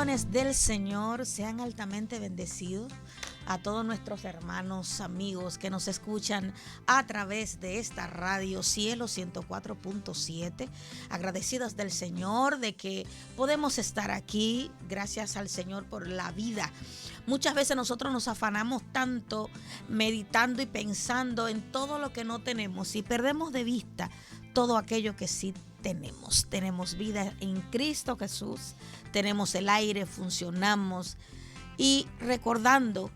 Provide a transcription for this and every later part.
Bendiciones del Señor, sean altamente bendecidos a todos nuestros hermanos, amigos que nos escuchan a través de esta radio Cielo 104.7. Agradecidas del Señor de que podemos estar aquí, gracias al Señor por la vida. Muchas veces nosotros nos afanamos tanto meditando y pensando en todo lo que no tenemos y perdemos de vista todo aquello que sí tenemos. Tenemos vida en Cristo Jesús, tenemos el aire, funcionamos y recordando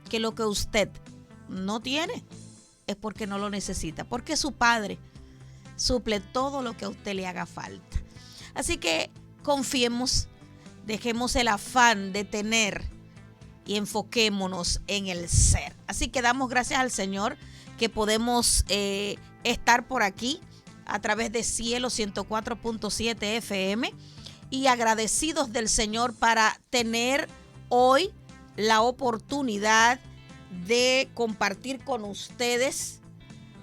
que lo que usted no tiene es porque no lo necesita, porque su Padre suple todo lo que a usted le haga falta. Así que confiemos, dejemos el afán de tener y enfoquémonos en el ser. Así que damos gracias al Señor que podemos estar por aquí a través de Cielo 104.7 FM y agradecidos del Señor para tener hoy la oportunidad de compartir con ustedes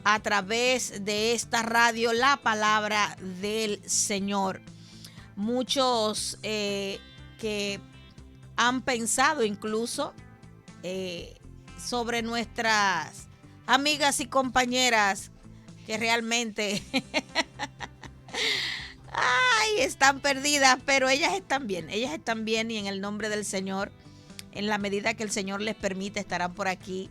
a través de esta radio la palabra del Señor. Muchos que han pensado incluso sobre nuestras amigas y compañeras que realmente están perdidas, pero ellas están bien y en el nombre del Señor, en la medida que el Señor les permite, estarán por aquí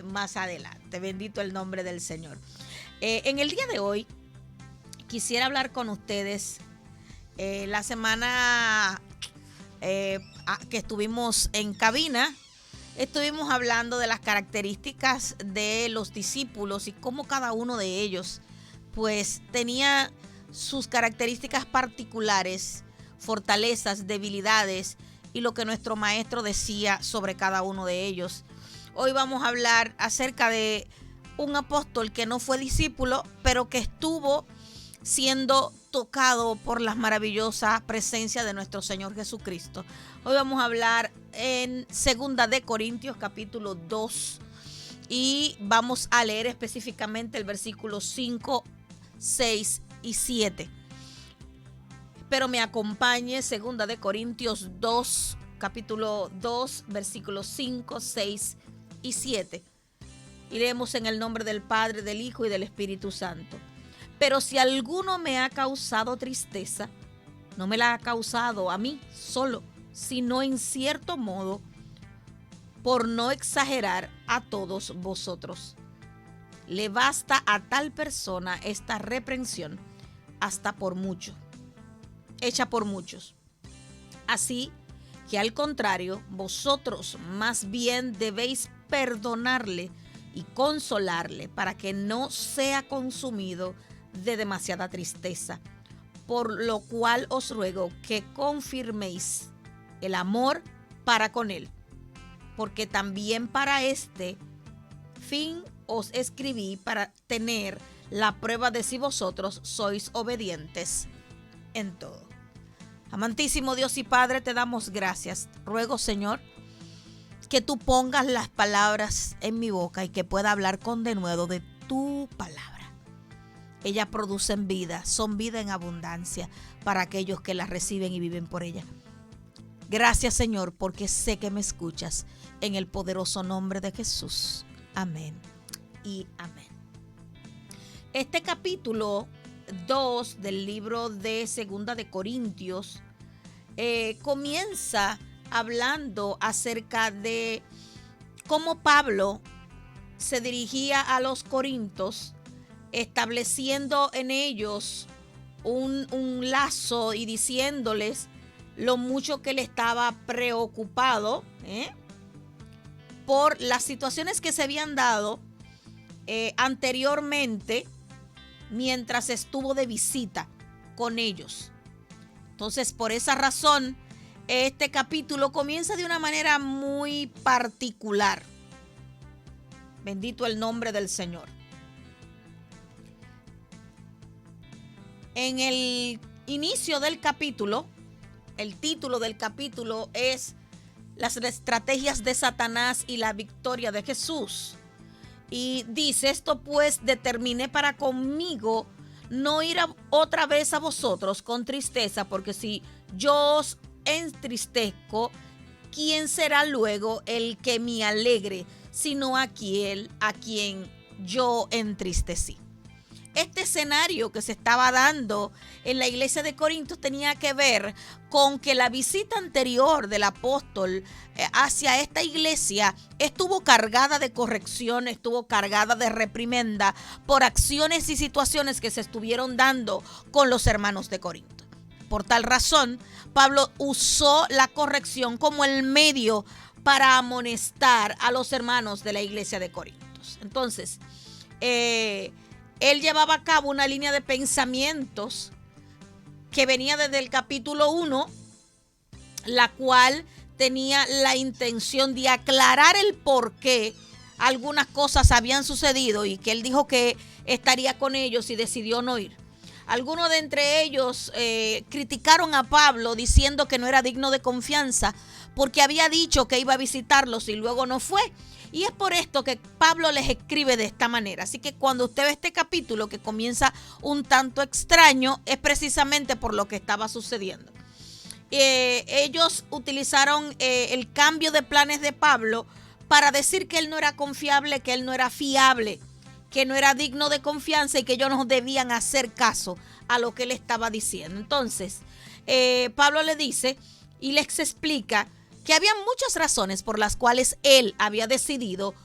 más adelante. Bendito el nombre del Señor. En el día de hoy quisiera hablar con ustedes. La semana que estuvimos en cabina, estuvimos hablando de las características de los discípulos y cómo cada uno de ellos pues tenía sus características particulares, fortalezas, debilidades y lo que nuestro maestro decía sobre cada uno de ellos. Hoy vamos a hablar acerca de un apóstol que no fue discípulo, pero que estuvo siendo tocado por la maravillosa presencia de nuestro Señor Jesucristo. Hoy vamos a hablar en 2 de Corintios capítulo 2 y vamos a leer específicamente el versículo 5, 6 y 7. Espero me acompañe 2 de Corintios 2, capítulo 2, versículos 5, 6 y 7. Y leemos en el nombre del Padre, del Hijo y del Espíritu Santo. Pero si alguno me ha causado tristeza, no me la ha causado a mí solo, sino en cierto modo, por no exagerar, a todos vosotros. Le basta a tal persona esta reprensión, hasta por mucho, hecha por muchos. Así que al contrario, vosotros más bien debéis perdonarle y consolarle para que no sea consumido de demasiada tristeza, por lo cual os ruego que confirméis el amor para con él, porque también para este fin os escribí, para tener la prueba de si vosotros sois obedientes en todo. Amantísimo Dios y Padre, te damos gracias. Ruego, Señor, que tú pongas las palabras en mi boca y que pueda hablar con denuedo de tu palabra. Ellas producen vida, son vida en abundancia para aquellos que las reciben y viven por ella. Gracias, Señor, porque sé que me escuchas en el poderoso nombre de Jesús. Amén y amén. Este capítulo 2 del libro de 2 de Corintios comienza hablando acerca de cómo Pablo se dirigía a los corintios, estableciendo en ellos un lazo y diciéndoles lo mucho que él estaba preocupado por las situaciones que se habían dado anteriormente mientras estuvo de visita con ellos. Entonces, por esa razón, este capítulo comienza de una manera muy particular. Bendito el nombre del Señor. En el inicio del capítulo, el título del capítulo es Las estrategias de Satanás y la victoria de Jesús. Y dice, esto pues determiné para conmigo no ir otra vez a vosotros con tristeza, porque si yo os entristezco, ¿quién será luego el que me alegre, sino a quien yo entristecí? Este escenario que se estaba dando en la iglesia de Corinto tenía que ver con que la visita anterior del apóstol hacia esta iglesia estuvo cargada de corrección, estuvo cargada de reprimenda por acciones y situaciones que se estuvieron dando con los hermanos de Corinto. Por tal razón, Pablo usó la corrección como el medio para amonestar a los hermanos de la iglesia de Corinto. Entonces, él llevaba a cabo una línea de pensamientos que venía desde el capítulo 1, la cual tenía la intención de aclarar el por qué algunas cosas habían sucedido y que él dijo que estaría con ellos y decidió no ir. Algunos de entre ellos criticaron a Pablo diciendo que no era digno de confianza porque había dicho que iba a visitarlos y luego no fue. Y es por esto que Pablo les escribe de esta manera. Así que cuando usted ve este capítulo que comienza un tanto extraño, es precisamente por lo que estaba sucediendo. Ellos utilizaron el cambio de planes de Pablo para decir que él no era confiable, que él no era fiable, que no era digno de confianza y que ellos no debían hacer caso a lo que él estaba diciendo. Entonces, Pablo le dice y les explica que había muchas razones por las cuales él había decidido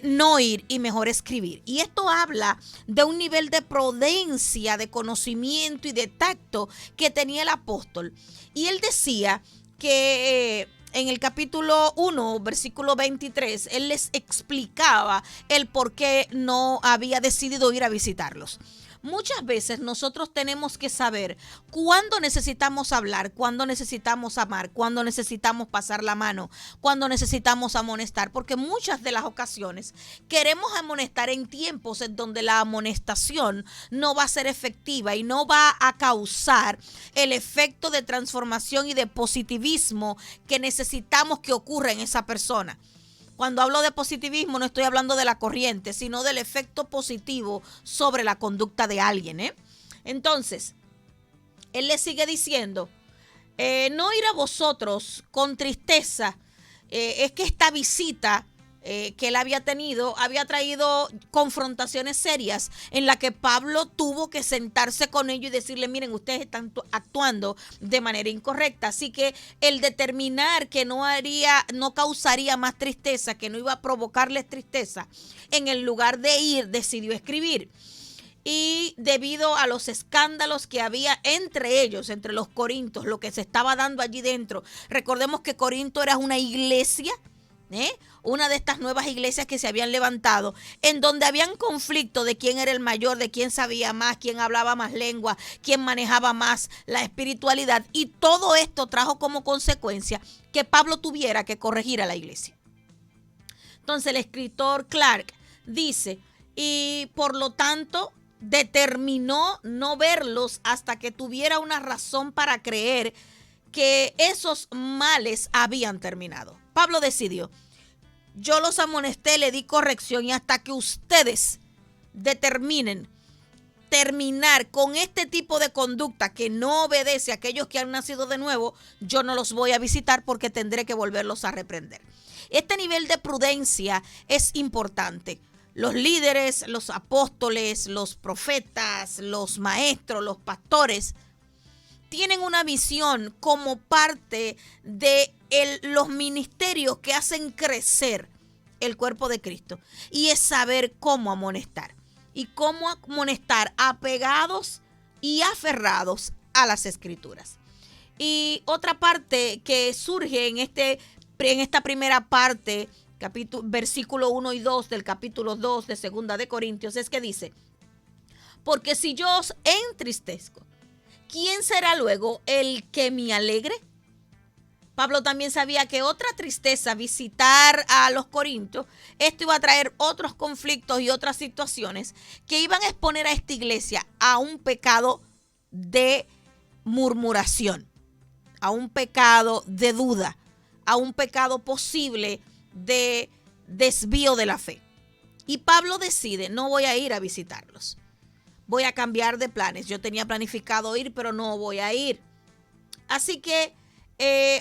no ir y mejor escribir. Y esto habla de un nivel de prudencia, de conocimiento y de tacto que tenía el apóstol. Y él decía que en el capítulo 1, versículo 23, él les explicaba el por qué no había decidido ir a visitarlos. Muchas veces nosotros tenemos que saber cuándo necesitamos hablar, cuándo necesitamos amar, cuándo necesitamos pasar la mano, cuándo necesitamos amonestar, porque muchas de las ocasiones queremos amonestar en tiempos en donde la amonestación no va a ser efectiva y no va a causar el efecto de transformación y de positivismo que necesitamos que ocurra en esa persona. Cuando hablo de positivismo no estoy hablando de la corriente, sino del efecto positivo sobre la conducta de alguien. Entonces, él le sigue diciendo, no ir a vosotros con tristeza, es que esta visita que él había tenido, había traído confrontaciones serias en las que Pablo tuvo que sentarse con ellos y decirle, miren, ustedes están actuando de manera incorrecta. Así que el determinar que no causaría más tristeza, que no iba a provocarles tristeza, en el lugar de ir, decidió escribir. Y debido a los escándalos que había entre ellos, entre los corintios, lo que se estaba dando allí dentro, recordemos que Corinto era una iglesia, una de estas nuevas iglesias que se habían levantado, en donde habían conflicto de quién era el mayor, de quién sabía más, quién hablaba más lengua, quién manejaba más la espiritualidad, y todo esto trajo como consecuencia que Pablo tuviera que corregir a la iglesia. Entonces el escritor Clark dice, y por lo tanto determinó no verlos hasta que tuviera una razón para creer que esos males habían terminado. Pablo decidió, yo los amonesté, le di corrección y hasta que ustedes determinen terminar con este tipo de conducta que no obedece a aquellos que han nacido de nuevo, yo no los voy a visitar porque tendré que volverlos a reprender. Este nivel de prudencia es importante. Los líderes, los apóstoles, los profetas, los maestros, los pastores tienen una visión como parte de los ministerios que hacen crecer el cuerpo de Cristo, y es saber cómo amonestar y cómo amonestar apegados y aferrados a las Escrituras. Y otra parte que surge en esta primera parte, versículo 1 y 2 del capítulo 2 de Segunda de Corintios, es que dice, porque si yo os entristezco, ¿quién será luego el que me alegre? Pablo también sabía que otra tristeza, visitar a los corintios, esto iba a traer otros conflictos y otras situaciones que iban a exponer a esta iglesia a un pecado de murmuración, a un pecado de duda, a un pecado posible de desvío de la fe. Y Pablo decide, no voy a ir a visitarlos. Voy a cambiar de planes. Yo tenía planificado ir, pero no voy a ir. Así que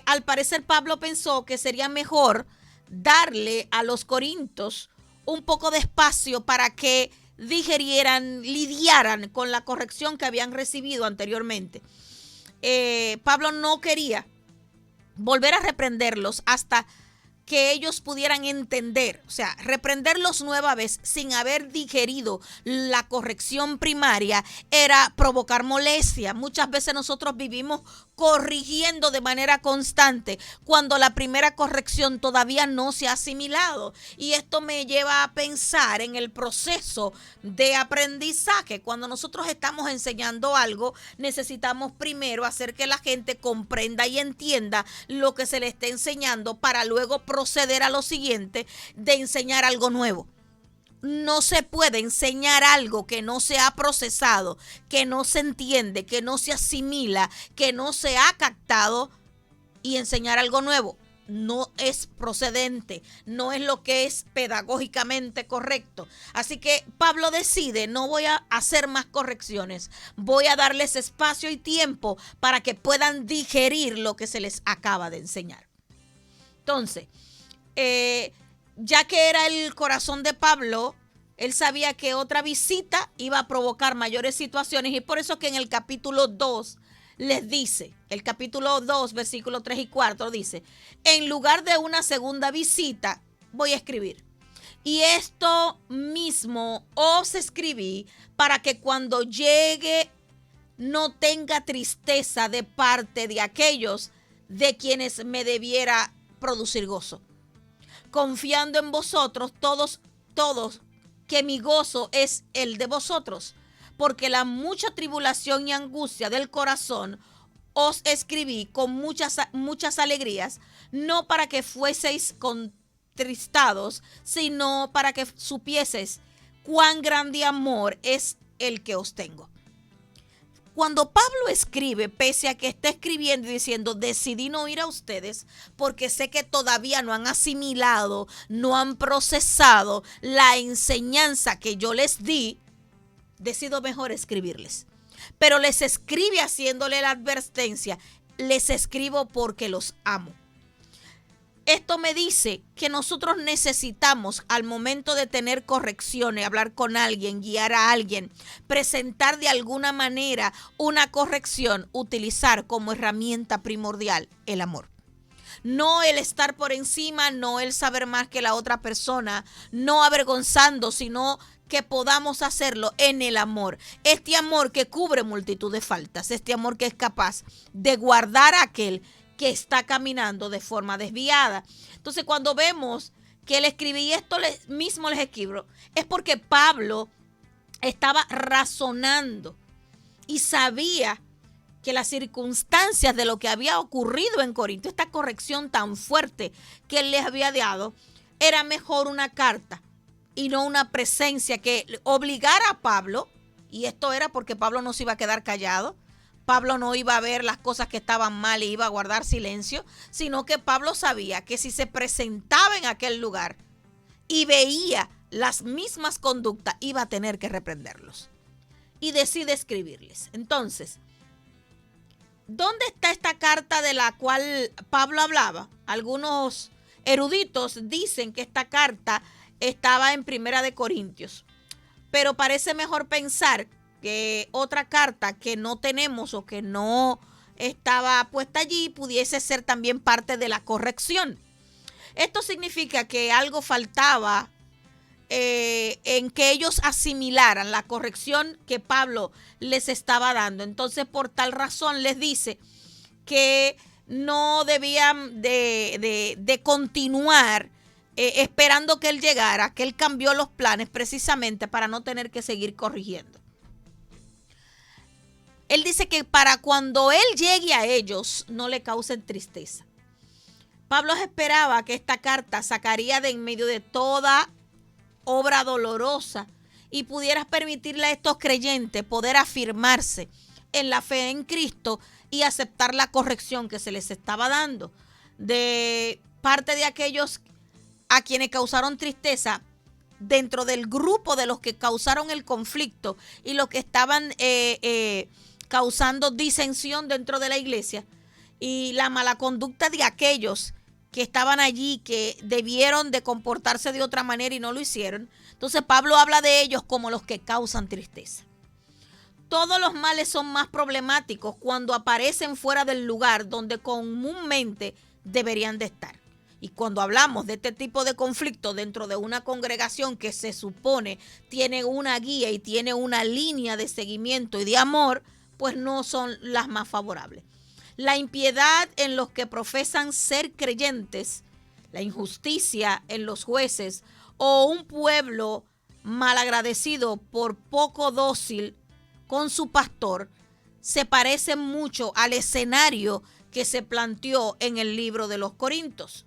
al parecer Pablo pensó que sería mejor darle a los corintios un poco de espacio para que digerieran, lidiaran con la corrección que habían recibido anteriormente. Pablo no quería volver a reprenderlos hasta que ellos pudieran entender, o sea, reprenderlos nueva vez sin haber digerido la corrección primaria era provocar molestia. Muchas veces nosotros vivimos corrigiendo de manera constante cuando la primera corrección todavía no se ha asimilado. Y esto me lleva a pensar en el proceso de aprendizaje. Cuando nosotros estamos enseñando algo, necesitamos primero hacer que la gente comprenda y entienda lo que se le está enseñando para luego proceder a lo siguiente de enseñar algo nuevo. No se puede enseñar algo que no se ha procesado, que no se entiende, que no se asimila, que no se ha captado, y enseñar algo nuevo no es procedente, no es lo que es pedagógicamente correcto. Así que Pablo decide, no voy a hacer más correcciones, voy a darles espacio y tiempo para que puedan digerir lo que se les acaba de enseñar. Entonces, ya que era el corazón de Pablo, él sabía que otra visita iba a provocar mayores situaciones, y por eso que en el capítulo 2 les dice, el capítulo 2, versículos 3 y 4 dice, en lugar de una segunda visita, voy a escribir. Y esto mismo os escribí para que cuando llegue no tenga tristeza de parte de aquellos de quienes me debiera producir gozo, confiando en vosotros todos, que mi gozo es el de vosotros, porque la mucha tribulación y angustia del corazón os escribí con muchas alegrías, no para que fueseis contristados, sino para que supieseis cuán grande amor es el que os tengo. Cuando Pablo escribe, pese a que está escribiendo y diciendo, decidí no ir a ustedes porque sé que todavía no han asimilado, no han procesado la enseñanza que yo les di, decido mejor escribirles. Pero les escribe haciéndole la advertencia, les escribo porque los amo. Esto me dice que nosotros necesitamos, al momento de tener correcciones, hablar con alguien, guiar a alguien, presentar de alguna manera una corrección, utilizar como herramienta primordial el amor. No el estar por encima, no el saber más que la otra persona, no avergonzando, sino que podamos hacerlo en el amor. Este amor que cubre multitud de faltas, este amor que es capaz de guardar a aquel que está caminando de forma desviada. Entonces, cuando vemos que él escribe, y esto mismo les escribo, es porque Pablo estaba razonando y sabía que las circunstancias de lo que había ocurrido en Corinto, esta corrección tan fuerte que él les había dado, era mejor una carta y no una presencia que obligara a Pablo, y esto era porque Pablo no se iba a quedar callado. Pablo no iba a ver las cosas que estaban mal y iba a guardar silencio, sino que Pablo sabía que si se presentaba en aquel lugar y veía las mismas conductas, iba a tener que reprenderlos. Y decide escribirles. Entonces, ¿dónde está esta carta de la cual Pablo hablaba? Algunos eruditos dicen que esta carta estaba en Primera de Corintios, pero parece mejor pensar que otra carta que no tenemos o que no estaba puesta allí pudiese ser también parte de la corrección. Esto significa que algo faltaba en que ellos asimilaran la corrección que Pablo les estaba dando. Entonces, por tal razón les dice que no debían de continuar esperando que él llegara, que él cambió los planes precisamente para no tener que seguir corrigiendo. Él dice que para cuando él llegue a ellos no le causen tristeza. Pablo esperaba que esta carta sacaría de en medio de toda obra dolorosa y pudiera permitirle a estos creyentes poder afirmarse en la fe en Cristo y aceptar la corrección que se les estaba dando de parte de aquellos a quienes causaron tristeza dentro del grupo de los que causaron el conflicto y los que estaban causando disensión dentro de la iglesia. y la mala conducta de aquellos que estaban allí, que debieron de comportarse de otra manera y no lo hicieron. Entonces Pablo habla de ellos como los que causan tristeza. Todos los males son más problemáticos cuando aparecen fuera del lugar donde comúnmente deberían de estar. Y cuando hablamos de este tipo de conflicto dentro de una congregación que se supone tiene una guía y tiene una línea de seguimiento y de amor, pues no son las más favorables. La impiedad en los que profesan ser creyentes, la injusticia en los jueces o un pueblo malagradecido por poco dócil con su pastor, se parecen mucho al escenario que se planteó en el libro de los Corintios.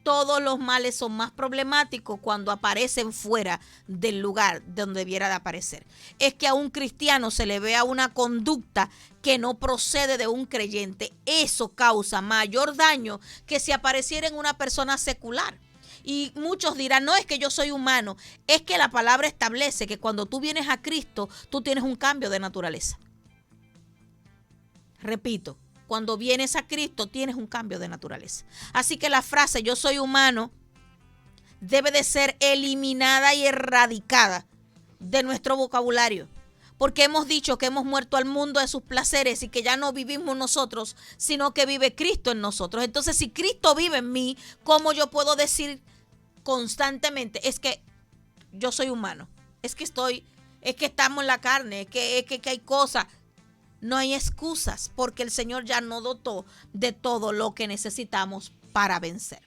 Todos los males son más problemáticos cuando aparecen fuera del lugar donde debiera de aparecer. Es que a un cristiano se le vea una conducta que no procede de un creyente. Eso causa mayor daño que si apareciera en una persona secular. Y muchos dirán, no, es que yo soy humano. Es que la palabra establece que cuando tú vienes a Cristo, tú tienes un cambio de naturaleza. Repito, cuando vienes a Cristo, tienes un cambio de naturaleza. Así que la frase yo soy humano debe de ser eliminada y erradicada de nuestro vocabulario. Porque hemos dicho que hemos muerto al mundo de sus placeres y que ya no vivimos nosotros, sino que vive Cristo en nosotros. Entonces, si Cristo vive en mí, ¿cómo yo puedo decir constantemente, es que yo soy humano, es que estamos en la carne, es que hay cosas? No hay excusas, porque el Señor ya nos dotó de todo lo que necesitamos para vencer.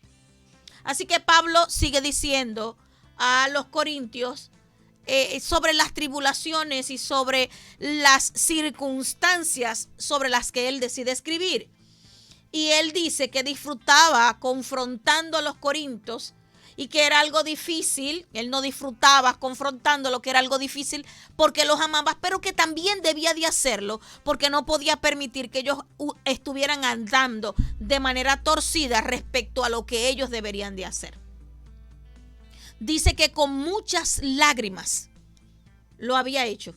Así que Pablo sigue diciendo a los corintios sobre las tribulaciones y sobre las circunstancias sobre las que él decide escribir. Y él dice que disfrutaba confrontando a los corintios y que era algo difícil. Él no disfrutaba confrontando lo que era algo difícil porque los amaba, pero que también debía de hacerlo porque no podía permitir que ellos estuvieran andando de manera torcida respecto a lo que ellos deberían de hacer. Dice que con muchas lágrimas lo había hecho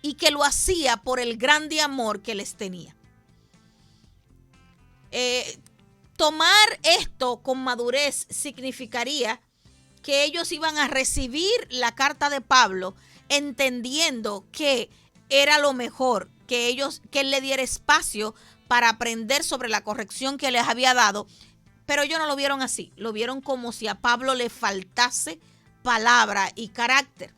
y que lo hacía por el grande amor que les tenía. Tomar esto con madurez significaría que ellos iban a recibir la carta de Pablo entendiendo que era lo mejor, que él le diera espacio para aprender sobre la corrección que les había dado, pero ellos no lo vieron así, lo vieron como si a Pablo le faltase palabra y carácter.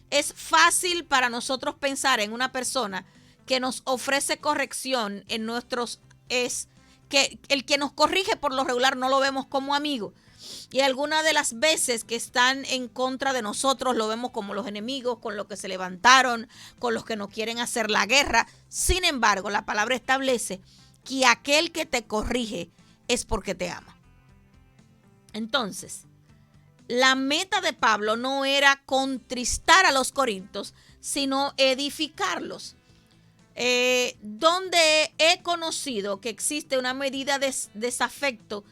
Es fácil para nosotros pensar en una persona que nos ofrece corrección en nuestros que el que nos corrige por lo regular no lo vemos como amigo. Y algunas de las veces que están en contra de nosotros lo vemos como los enemigos, con los que se levantaron, con los que nos quieren hacer la guerra. Sin embargo, la palabra establece que aquel que te corrige es porque te ama. Entonces, la meta de Pablo no era contristar a los corintios, sino edificarlos. Donde he conocido que existe una medida de desafecto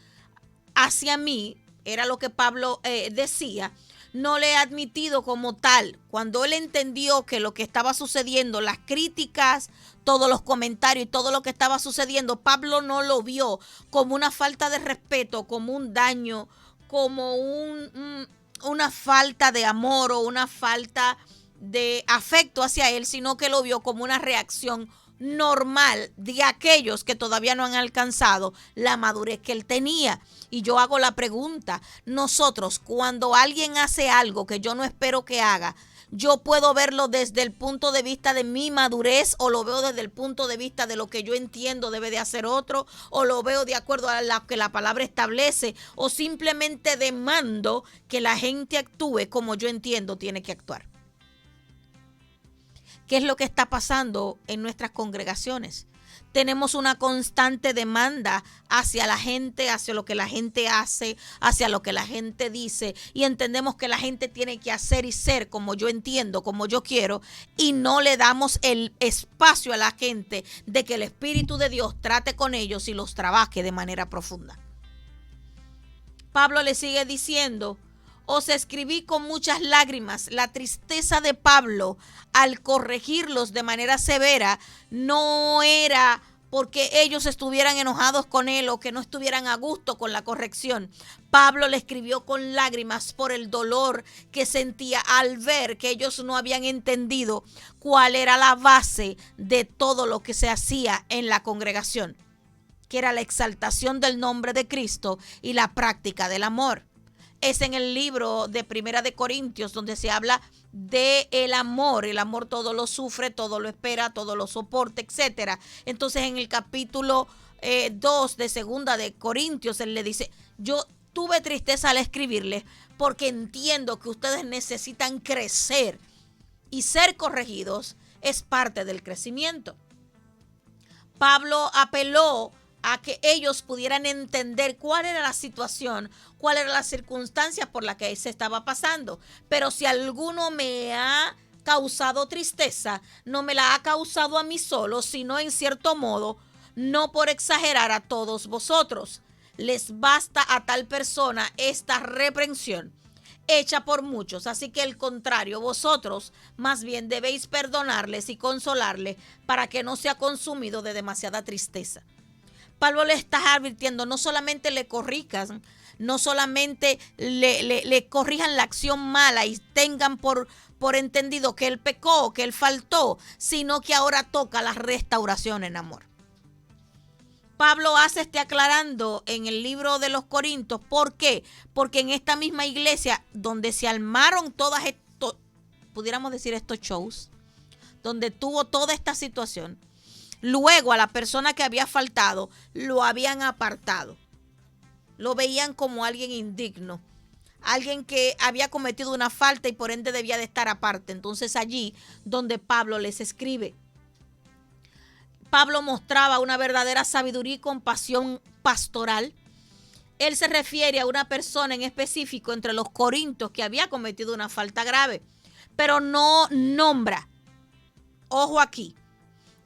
hacia mí, era lo que Pablo decía, no le he admitido como tal. Cuando él entendió que lo que estaba sucediendo, las críticas, todos los comentarios y todo lo que estaba sucediendo, Pablo no lo vio como una falta de respeto, como un daño, como una falta de amor o una falta de afecto hacia él, sino que lo vio como una reacción normal de aquellos que todavía no han alcanzado la madurez que él tenía. Y yo hago la pregunta, nosotros cuando alguien hace algo que yo no espero que haga, yo puedo verlo desde el punto de vista de mi madurez, o lo veo desde el punto de vista de lo que yo entiendo debe de hacer otro, o lo veo de acuerdo a lo que la palabra establece, o simplemente demando que la gente actúe como yo entiendo tiene que actuar. ¿Qué es lo que está pasando en nuestras congregaciones? Tenemos una constante demanda hacia la gente, hacia lo que la gente hace, hacia lo que la gente dice, y entendemos que la gente tiene que hacer y ser como yo entiendo, como yo quiero, y no le damos el espacio a la gente de que el Espíritu de Dios trate con ellos y los trabaje de manera profunda. Pablo le sigue diciendo: os escribí con muchas lágrimas. La tristeza de Pablo al corregirlos de manera severa no era porque ellos estuvieran enojados con él o que no estuvieran a gusto con la corrección. Pablo le escribió con lágrimas por el dolor que sentía al ver que ellos no habían entendido cuál era la base de todo lo que se hacía en la congregación, que era la exaltación del nombre de Cristo y la práctica del amor. Es en el libro de Primera de Corintios donde se habla de el amor. El amor todo lo sufre, todo lo espera, todo lo soporta, etc. Entonces en el capítulo 2 de Segunda de Corintios, él le dice, yo tuve tristeza al escribirles porque entiendo que ustedes necesitan crecer y ser corregidos es parte del crecimiento. Pablo apeló a que ellos pudieran entender cuál era la situación, cuál era la circunstancia por la que se estaba pasando. Pero si alguno me ha causado tristeza, no me la ha causado a mí solo, sino en cierto modo, no por exagerar a todos vosotros. Les basta a tal persona esta reprensión hecha por muchos, así que al contrario, vosotros más bien debéis perdonarles y consolarles para que no sea consumido de demasiada tristeza. Pablo le está advirtiendo, no solamente le corrijan, no solamente le corrijan la acción mala y tengan por entendido que él pecó, que él faltó, sino que ahora toca la restauración en amor. Pablo hace aclarando en el libro de los Corintios. ¿Por qué? Porque en esta misma iglesia donde se armaron todas estos, pudiéramos decir estos shows, donde tuvo toda esta situación, luego a la persona que había faltado lo habían apartado. Lo veían como alguien indigno, alguien que había cometido una falta y por ende debía de estar aparte. Entonces allí donde Pablo les escribe. Pablo mostraba una verdadera sabiduría y compasión pastoral. Él se refiere a una persona en específico entre los corintios que había cometido una falta grave, pero no nombra. Ojo aquí.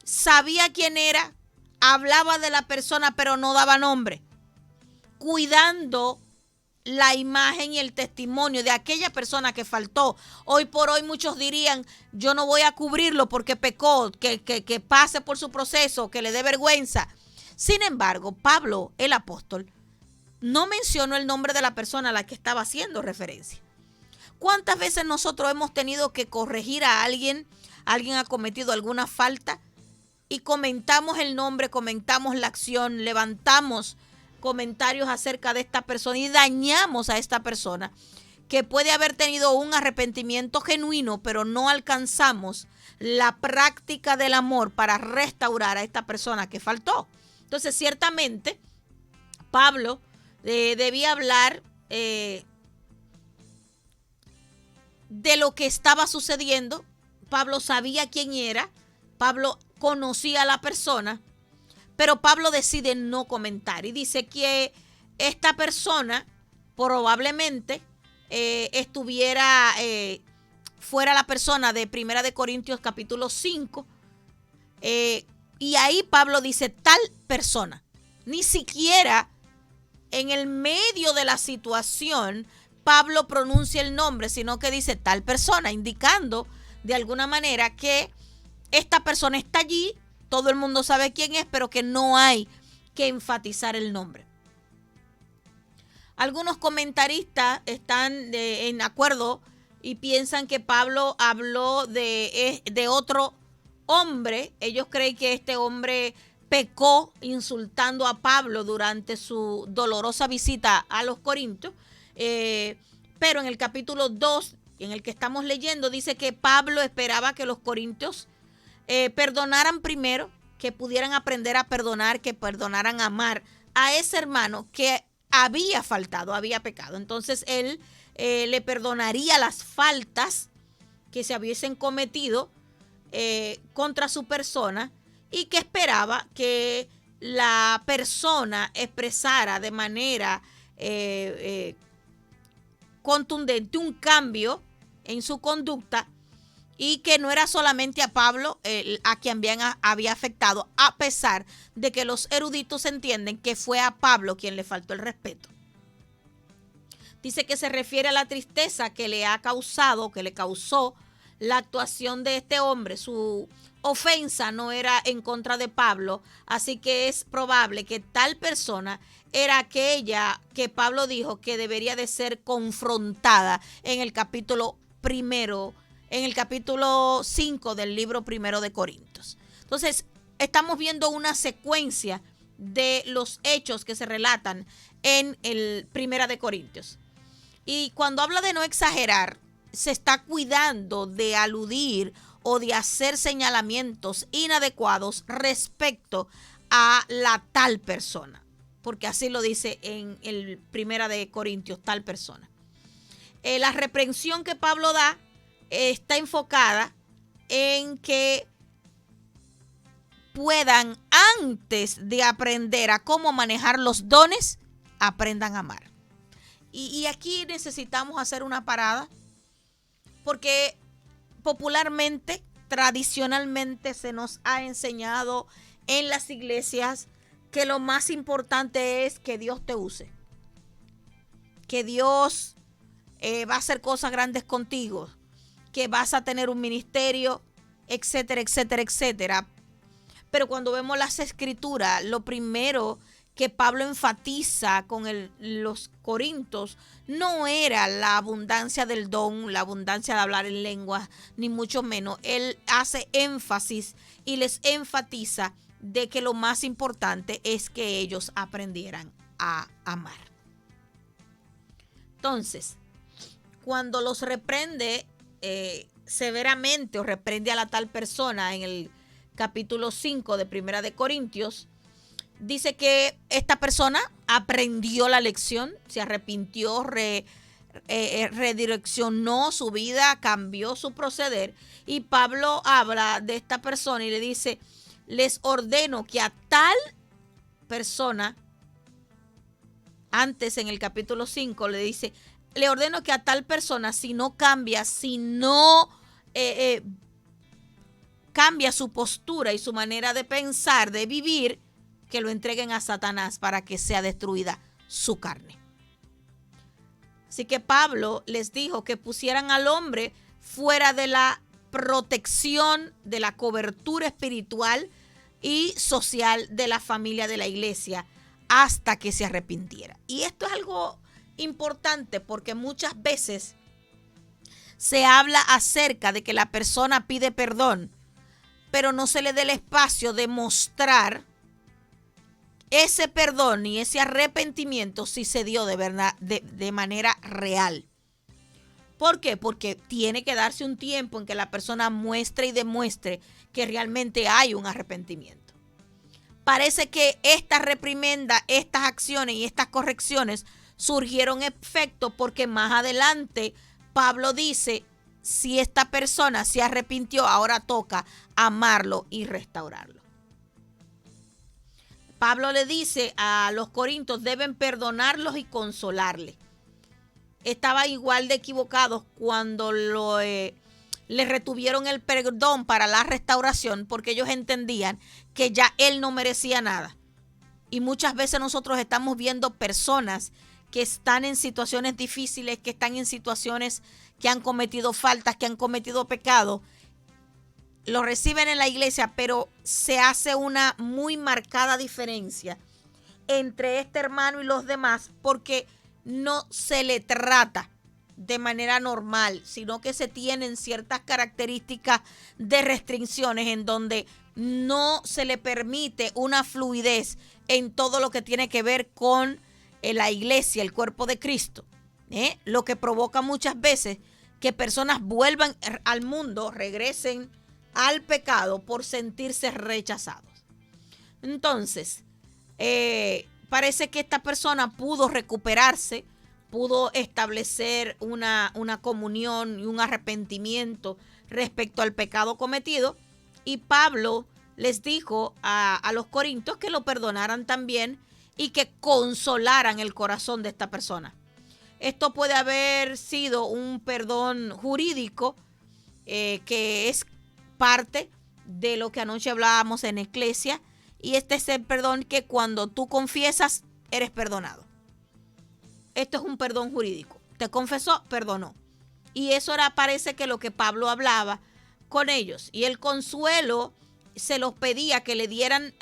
Sabía quién era, hablaba de la persona, pero no daba nombre, cuidando la imagen y el testimonio de aquella persona que faltó. Hoy por hoy muchos dirían, yo no voy a cubrirlo porque pecó, que pase por su proceso, que le dé vergüenza. Sin embargo, Pablo, el apóstol, no mencionó el nombre de la persona a la que estaba haciendo referencia. ¿Cuántas veces nosotros hemos tenido que corregir a alguien? Alguien ha cometido alguna falta y comentamos el nombre, comentamos la acción, levantamos comentarios acerca de esta persona y dañamos a esta persona que puede haber tenido un arrepentimiento genuino, pero no alcanzamos la práctica del amor para restaurar a esta persona que faltó. Entonces, ciertamente, Pablo debía hablar de lo que estaba sucediendo. Pablo sabía quién era, Pablo conocía a la persona, pero Pablo decide no comentar y dice que esta persona probablemente fuera la persona de Primera de Corintios capítulo 5, y ahí Pablo dice tal persona. Ni siquiera en el medio de la situación Pablo pronuncia el nombre, sino que dice tal persona, indicando de alguna manera que esta persona está allí. Todo el mundo sabe quién es, pero que no hay que enfatizar el nombre. Algunos comentaristas están en acuerdo y piensan que Pablo habló de otro hombre. Ellos creen que este hombre pecó insultando a Pablo durante su dolorosa visita a los Corintios. Pero en el capítulo 2, en el que estamos leyendo, dice que Pablo esperaba que los corintios perdonaran primero, que pudieran aprender a perdonar, que perdonaran a amar a ese hermano que había faltado, había pecado. Entonces él le perdonaría las faltas que se hubiesen cometido contra su persona y que esperaba que la persona expresara de manera contundente un cambio en su conducta y que no era solamente a Pablo a quien había afectado, a pesar de que los eruditos entienden que fue a Pablo quien le faltó el respeto. Dice que se refiere a la tristeza que le ha causado, que le causó la actuación de este hombre, su ofensa no era en contra de Pablo, así que es probable que tal persona era aquella que Pablo dijo que debería de ser confrontada en el capítulo primero, en el capítulo 5 del libro primero de Corintios. Entonces, estamos viendo una secuencia de los hechos que se relatan en el Primera de Corintios. Y cuando habla de no exagerar, se está cuidando de aludir o de hacer señalamientos inadecuados respecto a la tal persona, porque así lo dice en el Primera de Corintios, tal persona. La reprensión que Pablo da está enfocada en que puedan, antes de aprender a cómo manejar los dones, aprendan a amar. Y aquí necesitamos hacer una parada, porque popularmente, tradicionalmente se nos ha enseñado en las iglesias que lo más importante es que Dios te use, que Dios va a hacer cosas grandes contigo, que vas a tener un ministerio, etcétera, etcétera, etcétera. Pero cuando vemos las escrituras, lo primero que Pablo enfatiza con los corintios no era la abundancia del don, la abundancia de hablar en lenguas, ni mucho menos. Él hace énfasis y les enfatiza de que lo más importante es que ellos aprendieran a amar. Entonces, cuando los reprende severamente o reprende a la tal persona en el capítulo 5 de Primera de Corintios, dice que esta persona aprendió la lección, se arrepintió, redireccionó su vida, cambió su proceder. Y Pablo habla de esta persona y le dice, les ordeno que a tal persona, antes en el capítulo 5 le dice, le ordeno que a tal persona, si no cambia, si no cambia su postura y su manera de pensar, de vivir, que lo entreguen a Satanás para que sea destruida su carne. Así que Pablo les dijo que pusieran al hombre fuera de la protección, de la cobertura espiritual y social de la familia de la iglesia hasta que se arrepintiera. Y esto es algo importante porque muchas veces se habla acerca de que la persona pide perdón, pero no se le dé el espacio de mostrar ese perdón y ese arrepentimiento si se dio de verdad, de manera real. ¿Por qué? Porque tiene que darse un tiempo en que la persona muestre y demuestre que realmente hay un arrepentimiento. Parece que esta reprimenda, estas acciones y estas correcciones surgieron efecto porque más adelante Pablo dice, si esta persona se arrepintió, ahora toca amarlo y restaurarlo. Pablo le dice a los corintios, deben perdonarlos y consolarles. Estaban igual de equivocados cuando le retuvieron el perdón para la restauración, porque ellos entendían que ya él no merecía nada. Y muchas veces nosotros estamos viendo personas que están en situaciones difíciles, que están en situaciones que han cometido faltas, que han cometido pecados. Lo reciben en la iglesia, pero se hace una muy marcada diferencia entre este hermano y los demás porque no se le trata de manera normal, sino que se tienen ciertas características de restricciones en donde no se le permite una fluidez en todo lo que tiene que ver con la iglesia, el cuerpo de Cristo. Lo que provoca muchas veces que personas vuelvan al mundo, regresen al pecado por sentirse rechazados. Entonces, parece que esta persona pudo recuperarse, pudo establecer una comunión y un arrepentimiento respecto al pecado cometido. Y Pablo les dijo a los corintios que lo perdonaran también y que consolaran el corazón de esta persona. Esto puede haber sido un perdón jurídico que es parte de lo que anoche hablábamos en Eclesia, y este es el perdón que cuando tú confiesas eres perdonado. Esto es un perdón jurídico. Te confesó, perdonó. Y eso parece que lo que Pablo hablaba con ellos. Y el consuelo se los pedía que le dieran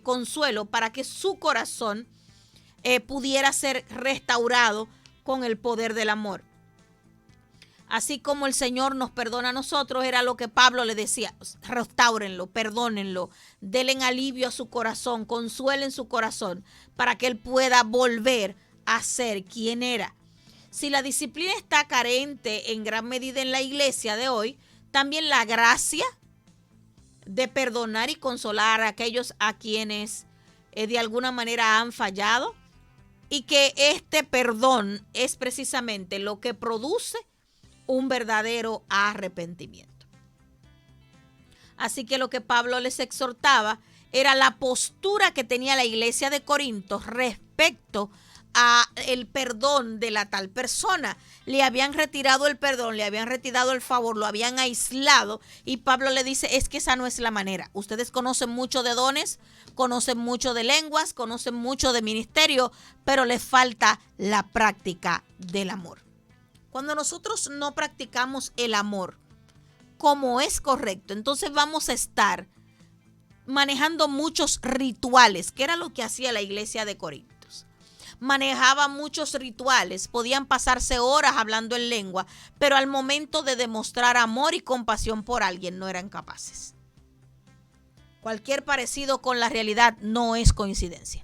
consuelo para que su corazón pudiera ser restaurado con el poder del amor. Así como el Señor nos perdona a nosotros, era lo que Pablo le decía: restáurenlo, perdónenlo, denle alivio a su corazón, consuelen su corazón para que él pueda volver a ser quien era. Si la disciplina está carente en gran medida en la iglesia de hoy, también la gracia de perdonar y consolar a aquellos a quienes de alguna manera han fallado, y que este perdón es precisamente lo que produce un verdadero arrepentimiento. Así que lo que Pablo les exhortaba era la postura que tenía la iglesia de Corinto respecto a el perdón de la tal persona. Le habían retirado el perdón, le habían retirado el favor, lo habían aislado, y Pablo le dice: es que esa no es la manera. Ustedes conocen mucho de dones, conocen mucho de lenguas, conocen mucho de ministerio, pero les falta la práctica del amor. Cuando nosotros no practicamos el amor como es correcto, entonces vamos a estar manejando muchos rituales, que era lo que hacía la iglesia de Corinto. Manejaba muchos rituales, podían pasarse horas hablando en lengua, pero al momento de demostrar amor y compasión por alguien no eran capaces. Cualquier parecido con la realidad no es coincidencia.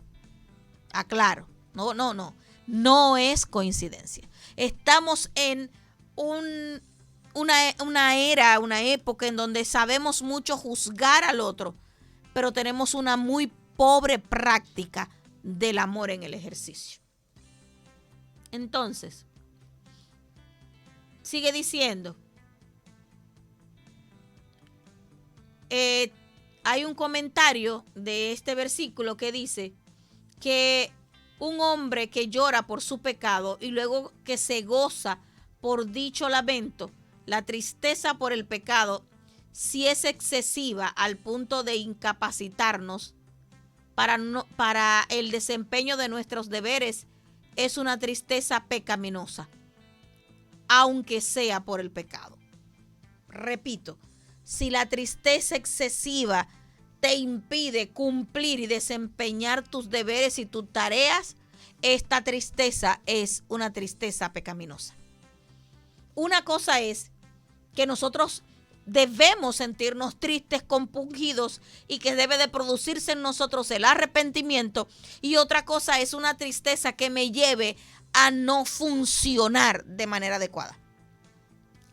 Aclaro, no es coincidencia. Estamos en una era, una época en donde sabemos mucho juzgar al otro, pero tenemos una muy pobre práctica del amor en el ejercicio. Entonces, sigue diciendo, hay un comentario de este versículo que dice que un hombre que llora por su pecado y luego que se goza por dicho lamento, la tristeza por el pecado, si es excesiva al punto de incapacitarnos para el desempeño de nuestros deberes, es una tristeza pecaminosa, aunque sea por el pecado. Repito, si la tristeza excesiva te impide cumplir y desempeñar tus deberes y tus tareas, esta tristeza es una tristeza pecaminosa. Una cosa es que nosotros debemos sentirnos tristes, compungidos, y que debe de producirse en nosotros el arrepentimiento, y otra cosa es una tristeza que me lleve a no funcionar de manera adecuada.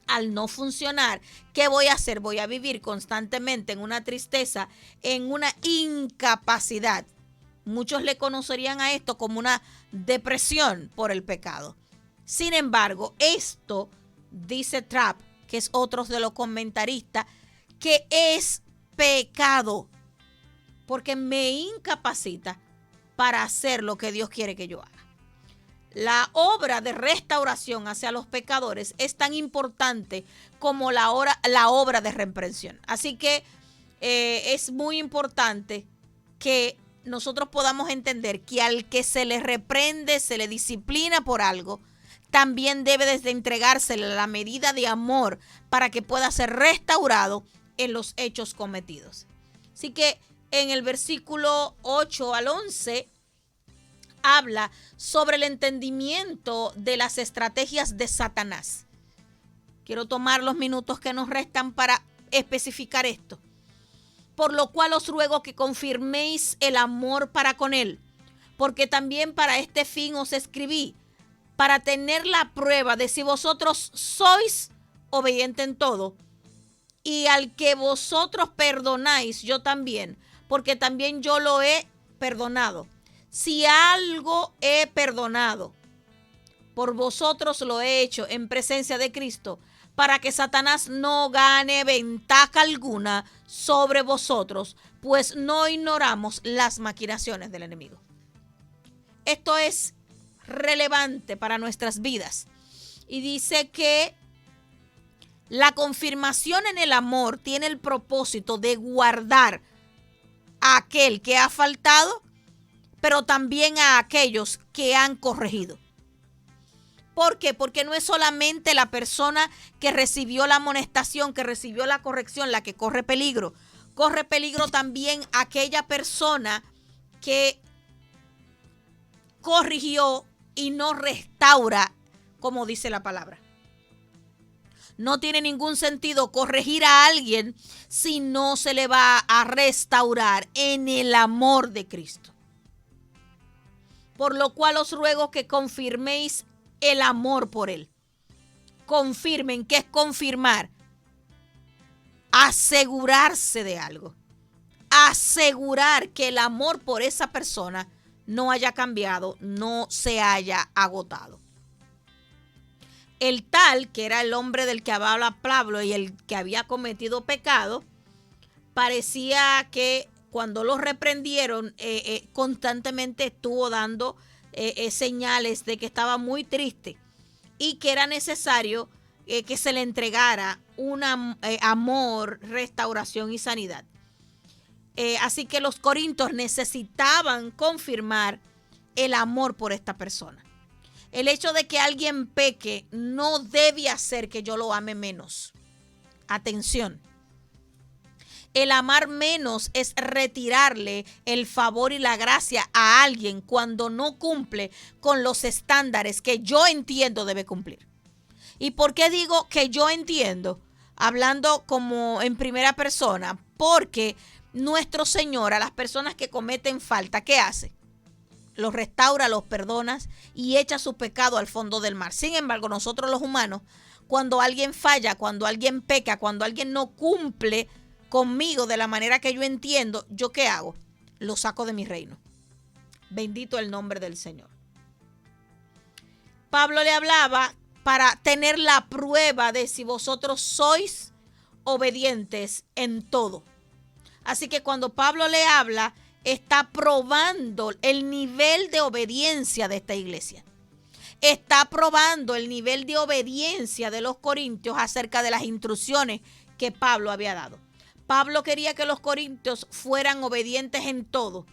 Al no funcionar, ¿qué voy a hacer? Voy a vivir constantemente en una tristeza, en una incapacidad. Muchos le conocerían a esto como una depresión por el pecado. Sin embargo, esto, dice Trapp, que es otro de los comentaristas, que es pecado, porque me incapacita para hacer lo que Dios quiere que yo haga. La obra de restauración hacia los pecadores es tan importante como la obra de reprensión. Así que es muy importante que nosotros podamos entender que al que se le reprende, se le disciplina por algo, también debe desde entregársele la medida de amor para que pueda ser restaurado en los hechos cometidos. Así que en el versículo 8 al 11 habla sobre el entendimiento de las estrategias de Satanás. Quiero tomar los minutos que nos restan para especificar esto. Por lo cual os ruego que confirméis el amor para con él, porque también para este fin os escribí, para tener la prueba de si vosotros sois obedientes en todo. Y al que vosotros perdonáis, yo también, porque también yo lo he perdonado. Si algo he perdonado, por vosotros lo he hecho en presencia de Cristo, para que Satanás no gane ventaja alguna sobre vosotros, pues no ignoramos las maquinaciones del enemigo. Esto es relevante para nuestras vidas. Y dice que la confirmación en el amor tiene el propósito de guardar a aquel que ha faltado, pero también a aquellos que han corregido. ¿Por qué? Porque no es solamente la persona que recibió la amonestación, que recibió la corrección, la que corre peligro. Corre peligro también aquella persona que corrigió y no restaura, como dice la palabra. No tiene ningún sentido corregir a alguien si no se le va a restaurar en el amor de Cristo. Por lo cual os ruego que confirméis el amor por Él. Confirmen, ¿qué es confirmar? Asegurarse de algo. Asegurar que el amor por esa persona no haya cambiado, no se haya agotado. El tal, que era el hombre del que habla Pablo y el que había cometido pecado, parecía que cuando lo reprendieron, constantemente estuvo dando señales de que estaba muy triste y que era necesario que se le entregara un amor, restauración y sanidad. Así que los corintios necesitaban confirmar el amor por esta persona. El hecho de que alguien peque no debe hacer que yo lo ame menos. Atención. El amar menos es retirarle el favor y la gracia a alguien cuando no cumple con los estándares que yo entiendo debe cumplir. ¿Y por qué digo que yo entiendo? Hablando como en primera persona, porque nuestro Señor a las personas que cometen falta, ¿qué hace? Los restaura, los perdona y echa su pecado al fondo del mar. Sin embargo, nosotros los humanos, cuando alguien falla, cuando alguien peca, cuando alguien no cumple conmigo de la manera que yo entiendo, ¿yo qué hago? Lo saco de mi reino. Bendito el nombre del Señor. Pablo le hablaba para tener la prueba de si vosotros sois obedientes en todo. Así que cuando Pablo le habla, está probando el nivel de obediencia de esta iglesia. Está probando el nivel de obediencia de los corintios acerca de las instrucciones que Pablo había dado. Pablo quería que los corintios fueran obedientes en todo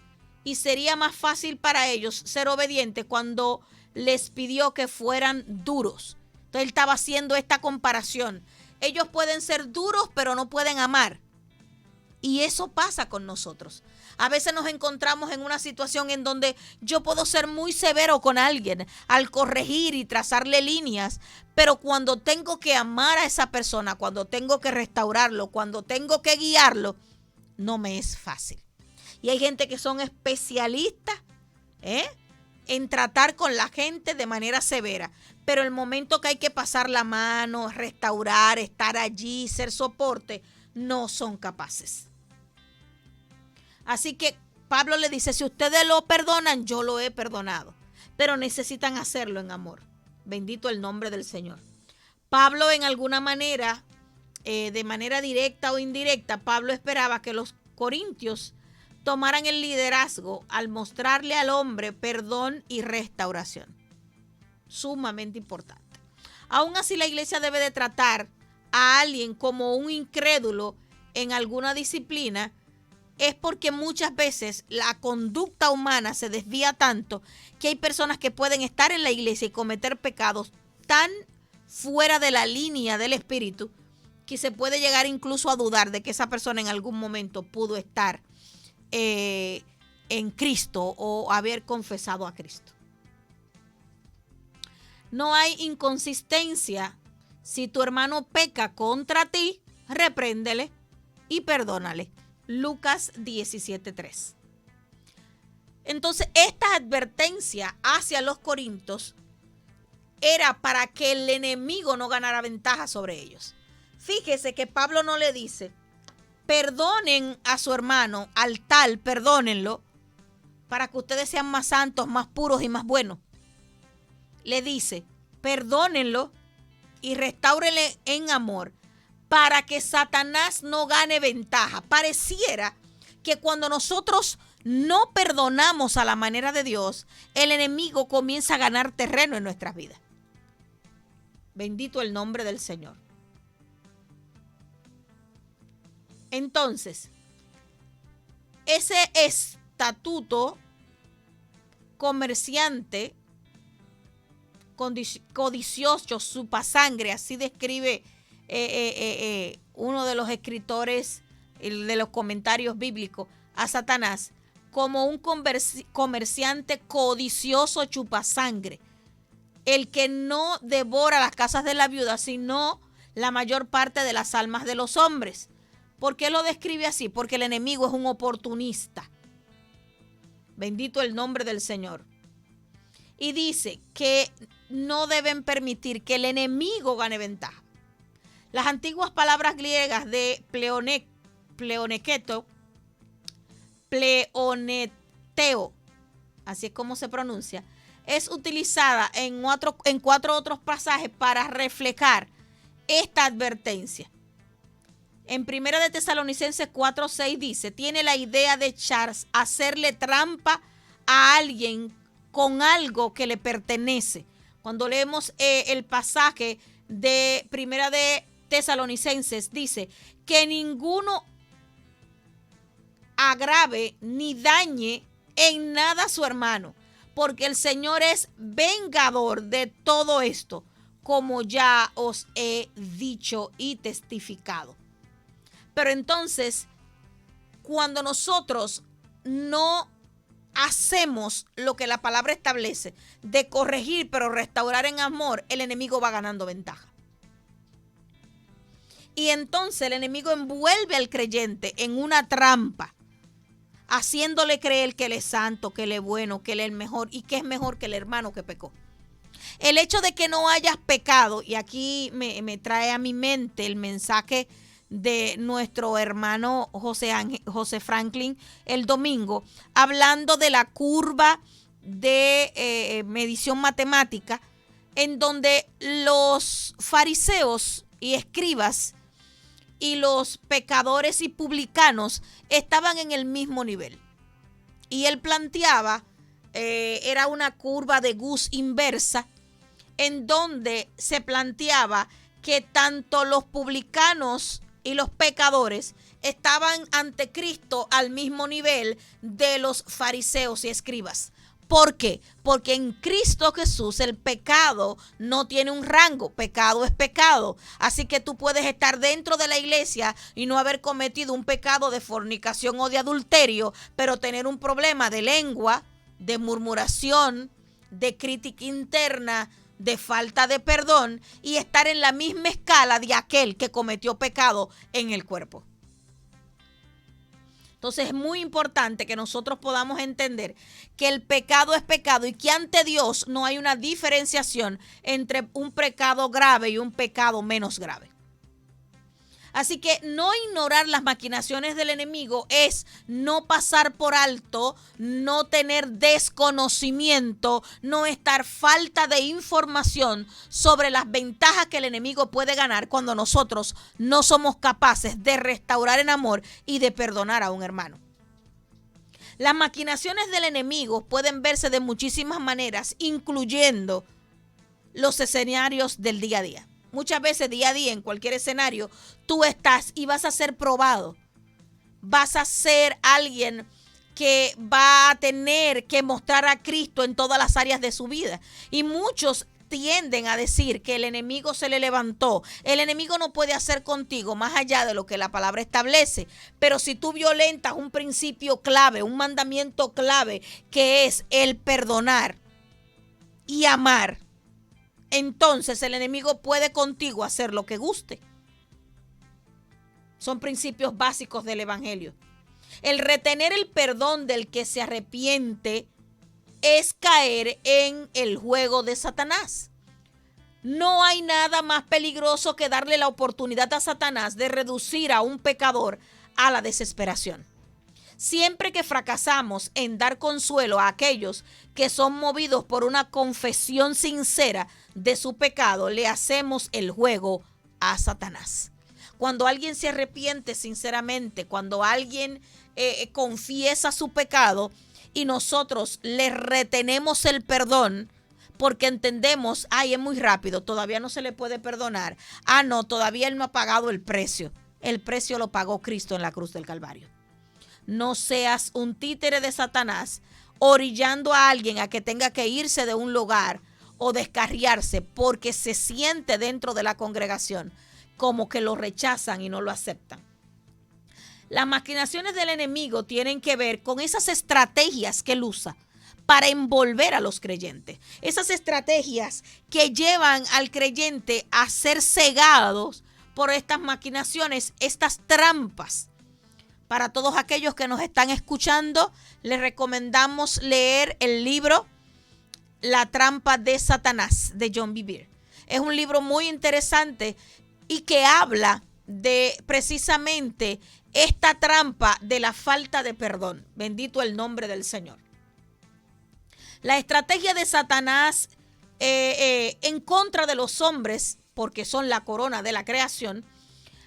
y sería más fácil para ellos ser obedientes cuando les pidió que fueran duros. Entonces él estaba haciendo esta comparación. Ellos pueden ser duros, pero no pueden amar. Y eso pasa con nosotros. A veces nos encontramos en una situación en donde yo puedo ser muy severo con alguien al corregir y trazarle líneas, pero cuando tengo que amar a esa persona, cuando tengo que restaurarlo, cuando tengo que guiarlo, no me es fácil. Y hay gente que son especialistas en tratar con la gente de manera severa, pero el momento que hay que pasar la mano, restaurar, estar allí, ser soporte, no son capaces. Así que Pablo le dice, si ustedes lo perdonan, yo lo he perdonado. Pero necesitan hacerlo en amor. Bendito el nombre del Señor. Pablo en alguna manera, de manera directa o indirecta, Pablo esperaba que los corintios tomaran el liderazgo al mostrarle al hombre perdón y restauración. Sumamente importante. Aún así la iglesia debe de tratar a alguien como un incrédulo en alguna disciplina, es porque muchas veces la conducta humana se desvía tanto que hay personas que pueden estar en la iglesia y cometer pecados tan fuera de la línea del espíritu que se puede llegar incluso a dudar de que esa persona en algún momento pudo estar en Cristo o haber confesado a Cristo. No hay inconsistencia. Si tu hermano peca contra ti, repréndele y perdónale. Lucas 17:3. Entonces, esta advertencia hacia los corintios era para que el enemigo no ganara ventaja sobre ellos. Fíjese que Pablo no le dice, perdonen a su hermano, al tal, perdónenlo, para que ustedes sean más santos, más puros y más buenos. Le dice, perdónenlo y restáurenle en amor, para que Satanás no gane ventaja. Pareciera que cuando nosotros no perdonamos a la manera de Dios, el enemigo comienza a ganar terreno en nuestras vidas. Bendito el nombre del Señor. Entonces, ese estatuto comerciante codicioso, chupasangre, así describe uno de los escritores de los comentarios bíblicos a Satanás, como un comerciante codicioso chupasangre, el que no devora las casas de la viuda, sino la mayor parte de las almas de los hombres. ¿Por qué lo describe así? Porque el enemigo es un oportunista. Bendito el nombre del Señor. Y dice que no deben permitir que el enemigo gane ventaja. Las antiguas palabras griegas de pleoneteo, así es como se pronuncia, es utilizada en cuatro otros pasajes para reflejar esta advertencia. En 1 de Tesalonicenses 4:6 dice, tiene la idea de hacerle trampa a alguien con algo que le pertenece. Cuando leemos el pasaje de 1 de Tesalonicenses, dice que ninguno agrave ni dañe en nada a su hermano, porque el Señor es vengador de todo esto, como ya os he dicho y testificado. Pero entonces, cuando nosotros no hacemos lo que la palabra establece, de corregir pero restaurar en amor, el enemigo va ganando ventaja. Y entonces el enemigo envuelve al creyente en una trampa, haciéndole creer que él es santo, que él es bueno, que él es el mejor y que es mejor que el hermano que pecó. El hecho de que no hayas pecado, y aquí me trae a mi mente el mensaje de nuestro hermano José Franklin el domingo, hablando de la curva de medición matemática, en donde los fariseos y escribas y los pecadores y publicanos estaban en el mismo nivel. Y él planteaba, era una curva de Gauss inversa, en donde se planteaba que tanto los publicanos y los pecadores estaban ante Cristo al mismo nivel de los fariseos y escribas. ¿Por qué? Porque en Cristo Jesús el pecado no tiene un rango, pecado es pecado. Así que tú puedes estar dentro de la iglesia y no haber cometido un pecado de fornicación o de adulterio, pero tener un problema de lengua, de murmuración, de crítica interna, de falta de perdón y estar en la misma escala de aquel que cometió pecado en el cuerpo. Entonces es muy importante que nosotros podamos entender que el pecado es pecado y que ante Dios no hay una diferenciación entre un pecado grave y un pecado menos grave. Así que no ignorar las maquinaciones del enemigo es no pasar por alto, no tener desconocimiento, no estar falta de información sobre las ventajas que el enemigo puede ganar cuando nosotros no somos capaces de restaurar en amor y de perdonar a un hermano. Las maquinaciones del enemigo pueden verse de muchísimas maneras, incluyendo los escenarios del día a día. Muchas veces día a día en cualquier escenario tú estás y vas a ser probado. Vas a ser alguien que va a tener que mostrar a Cristo en todas las áreas de su vida. Y muchos tienden a decir que el enemigo se le levantó. El enemigo no puede hacer contigo más allá de lo que la palabra establece. Pero si tú violentas un principio clave, un mandamiento clave, que es el perdonar y amar, entonces el enemigo puede contigo hacer lo que guste. Son principios básicos del evangelio. El retener el perdón del que se arrepiente es caer en el juego de Satanás. No hay nada más peligroso que darle la oportunidad a Satanás de reducir a un pecador a la desesperación. Siempre que fracasamos en dar consuelo a aquellos que son movidos por una confesión sincera de su pecado, le hacemos el juego a Satanás. Cuando alguien se arrepiente sinceramente, cuando alguien confiesa su pecado y nosotros le retenemos el perdón porque entendemos, es muy rápido, todavía no se le puede perdonar. No, todavía él no ha pagado el precio. El precio lo pagó Cristo en la cruz del Calvario. No seas un títere de Satanás orillando a alguien a que tenga que irse de un lugar o descarriarse porque se siente dentro de la congregación como que lo rechazan y no lo aceptan. Las maquinaciones del enemigo tienen que ver con esas estrategias que él usa para envolver a los creyentes. Esas estrategias que llevan al creyente a ser cegados por estas maquinaciones, estas trampas. Para todos aquellos que nos están escuchando, les recomendamos leer el libro La trampa de Satanás de John Bevere. Es un libro muy interesante y que habla de precisamente esta trampa de la falta de perdón. Bendito el nombre del Señor. La estrategia de Satanás en contra de los hombres, porque son la corona de la creación,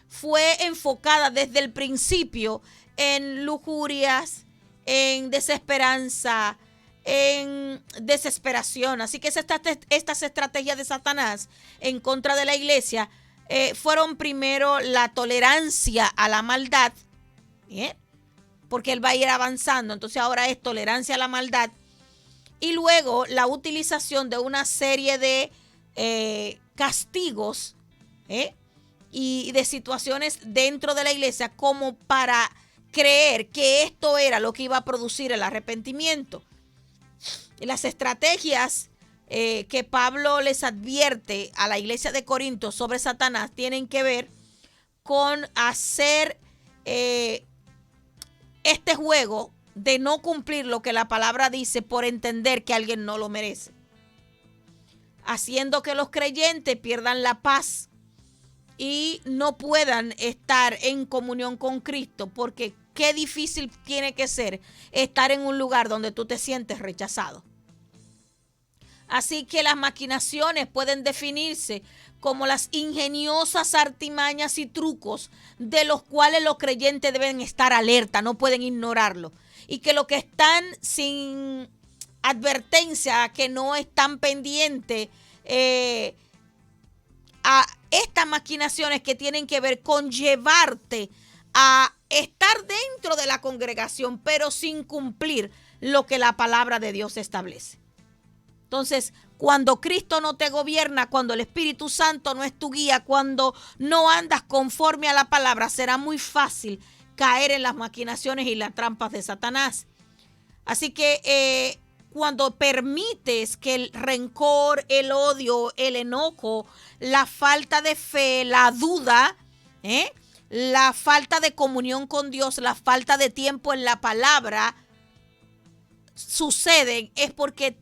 fue enfocada desde el principio en lujurias, en desesperanza, en desesperación. Así que estas estrategias de Satanás en contra de la iglesia fueron primero la tolerancia a la maldad, ¿bien? Porque él va a ir avanzando, entonces ahora es tolerancia a la maldad, y luego la utilización de una serie de castigos y de situaciones dentro de la iglesia como para creer que esto era lo que iba a producir el arrepentimiento. Y las estrategias que Pablo les advierte a la iglesia de Corinto sobre Satanás tienen que ver con hacer este juego de no cumplir lo que la palabra dice por entender que alguien no lo merece, haciendo que los creyentes pierdan la paz y no puedan estar en comunión con Cristo, porque qué difícil tiene que ser estar en un lugar donde tú te sientes rechazado. Así que las maquinaciones pueden definirse como las ingeniosas artimañas y trucos de los cuales los creyentes deben estar alerta, no pueden ignorarlo. Y que los que están sin advertencia, que no están pendientes a estas maquinaciones que tienen que ver con llevarte a estar dentro de la congregación, pero sin cumplir lo que la palabra de Dios establece. Entonces, cuando Cristo no te gobierna, cuando el Espíritu Santo no es tu guía, cuando no andas conforme a la palabra, será muy fácil caer en las maquinaciones y las trampas de Satanás. Así que cuando permites que el rencor, el odio, el enojo, la falta de fe, la duda, la falta de comunión con Dios, la falta de tiempo en la palabra suceden, es porque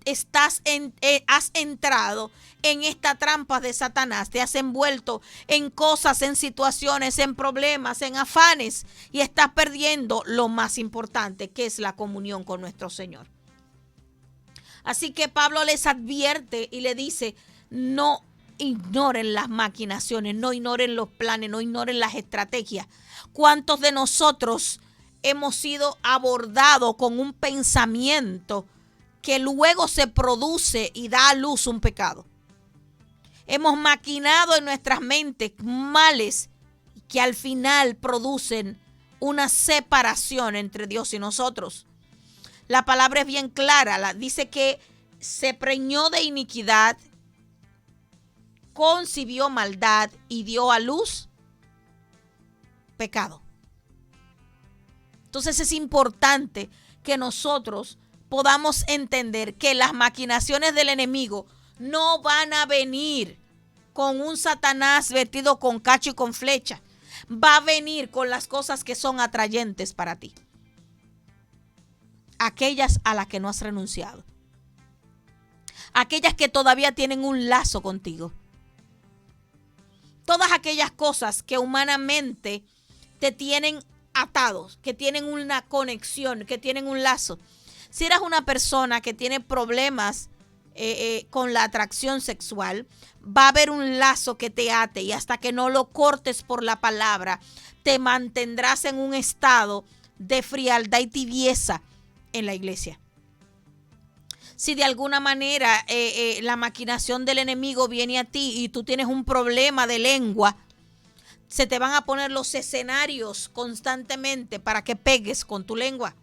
has entrado en esta trampa de Satanás, te has envuelto en cosas, en situaciones, en problemas, en afanes, y estás perdiendo lo más importante, que es la comunión con nuestro Señor. Así que Pablo les advierte y le dice: no ignoren las maquinaciones, no ignoren los planes, no ignoren las estrategias. ¿Cuántos de nosotros hemos sido abordados con un pensamiento que luego se produce y da a luz un pecado? Hemos maquinado en nuestras mentes males que al final producen una separación entre Dios y nosotros. La palabra es bien clara, dice que se preñó de iniquidad, concibió maldad y dio a luz pecado. Entonces es importante que nosotros podamos entender que las maquinaciones del enemigo no van a venir con un Satanás vestido con cacho y con flecha. Va a venir con las cosas que son atrayentes para ti. Aquellas a las que no has renunciado. Aquellas que todavía tienen un lazo contigo. Todas aquellas cosas que humanamente te tienen atados, que tienen una conexión, que tienen un lazo. Si eres una persona que tiene problemas con la atracción sexual, va a haber un lazo que te ate, y hasta que no lo cortes por la palabra, te mantendrás en un estado de frialdad y tibieza en la iglesia. Si de alguna manera la maquinación del enemigo viene a ti y tú tienes un problema de lengua, se te van a poner los escenarios constantemente para que pegues con tu lengua.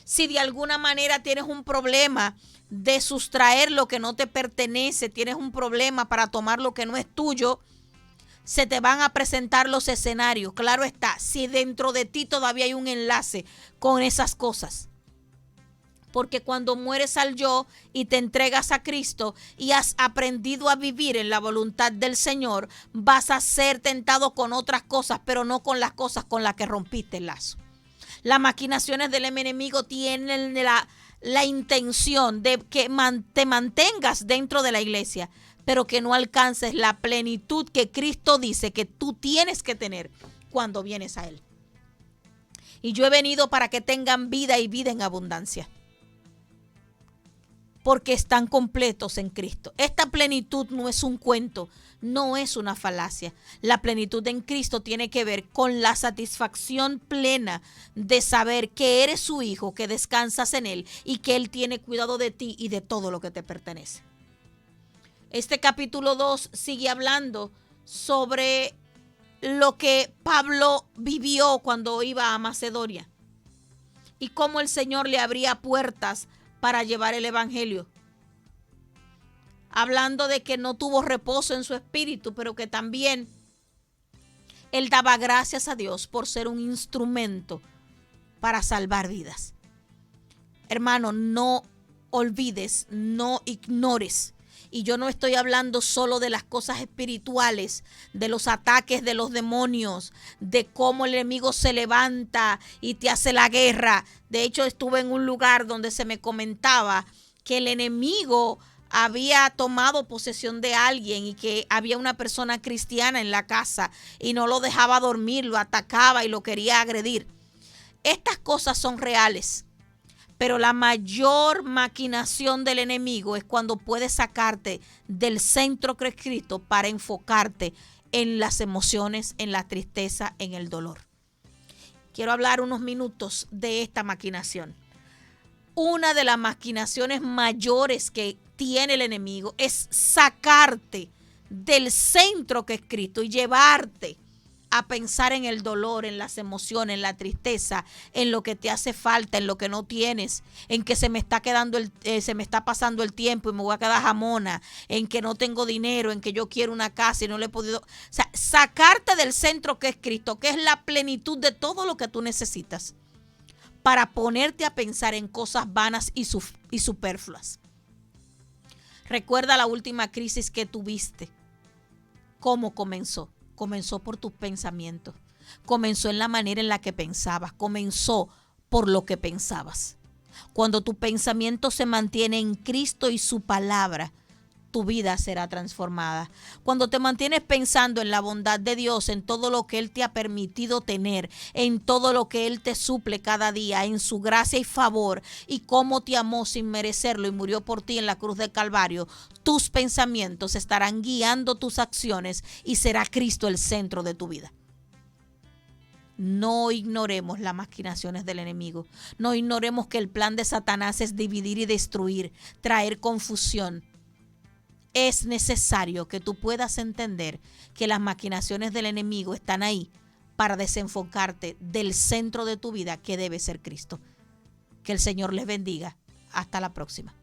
Si de alguna manera tienes un problema de sustraer lo que no te pertenece, tienes un problema para tomar lo que no es tuyo, se te van a presentar los escenarios. Claro está, si dentro de ti todavía hay un enlace con esas cosas. Porque cuando mueres al yo y te entregas a Cristo y has aprendido a vivir en la voluntad del Señor, vas a ser tentado con otras cosas, pero no con las cosas con las que rompiste el lazo. Las maquinaciones del enemigo tienen la intención de que te mantengas dentro de la iglesia, pero que no alcances la plenitud que Cristo dice que tú tienes que tener cuando vienes a Él. Y yo he venido para que tengan vida y vida en abundancia, porque están completos en Cristo. Esta plenitud no es un cuento, no es una falacia. La plenitud en Cristo tiene que ver con la satisfacción plena de saber que eres su hijo, que descansas en Él y que Él tiene cuidado de ti y de todo lo que te pertenece. Este capítulo 2 sigue hablando sobre lo que Pablo vivió cuando iba a Macedonia y cómo el Señor le abría puertas para llevar el evangelio. Hablando de que no tuvo reposo en su espíritu, pero que también él daba gracias a Dios por ser un instrumento para salvar vidas. Hermano, no olvides, no ignores. Y yo no estoy hablando solo de las cosas espirituales, de los ataques de los demonios, de cómo el enemigo se levanta y te hace la guerra. De hecho, estuve en un lugar donde se me comentaba que el enemigo había tomado posesión de alguien y que había una persona cristiana en la casa y no lo dejaba dormir, lo atacaba y lo quería agredir. Estas cosas son reales. Pero la mayor maquinación del enemigo es cuando puede sacarte del centro que es Cristo para enfocarte en las emociones, en la tristeza, en el dolor. Quiero hablar unos minutos de esta maquinación. Una de las maquinaciones mayores que tiene el enemigo es sacarte del centro que es Cristo y llevarte a pensar en el dolor, en las emociones, en la tristeza, en lo que te hace falta, en lo que no tienes, en que se me está pasando el tiempo y me voy a quedar jamona, en que no tengo dinero, en que yo quiero una casa y no le he podido. O sea, sacarte del centro que es Cristo, que es la plenitud de todo lo que tú necesitas, para ponerte a pensar en cosas vanas y superfluas. Recuerda la última crisis que tuviste. ¿Cómo comenzó? Comenzó por tus pensamientos, comenzó en la manera en la que pensabas, comenzó por lo que pensabas. Cuando tu pensamiento se mantiene en Cristo y su palabra, tu vida será transformada. Cuando te mantienes pensando en la bondad de Dios, en todo lo que Él te ha permitido tener, en todo lo que Él te suple cada día, en su gracia y favor, y cómo te amó sin merecerlo y murió por ti en la cruz del Calvario, tus pensamientos estarán guiando tus acciones y será Cristo el centro de tu vida. No ignoremos las maquinaciones del enemigo. No ignoremos que el plan de Satanás es dividir y destruir, traer confusión. Es necesario que tú puedas entender que las maquinaciones del enemigo están ahí para desenfocarte del centro de tu vida, que debe ser Cristo. Que el Señor les bendiga. Hasta la próxima.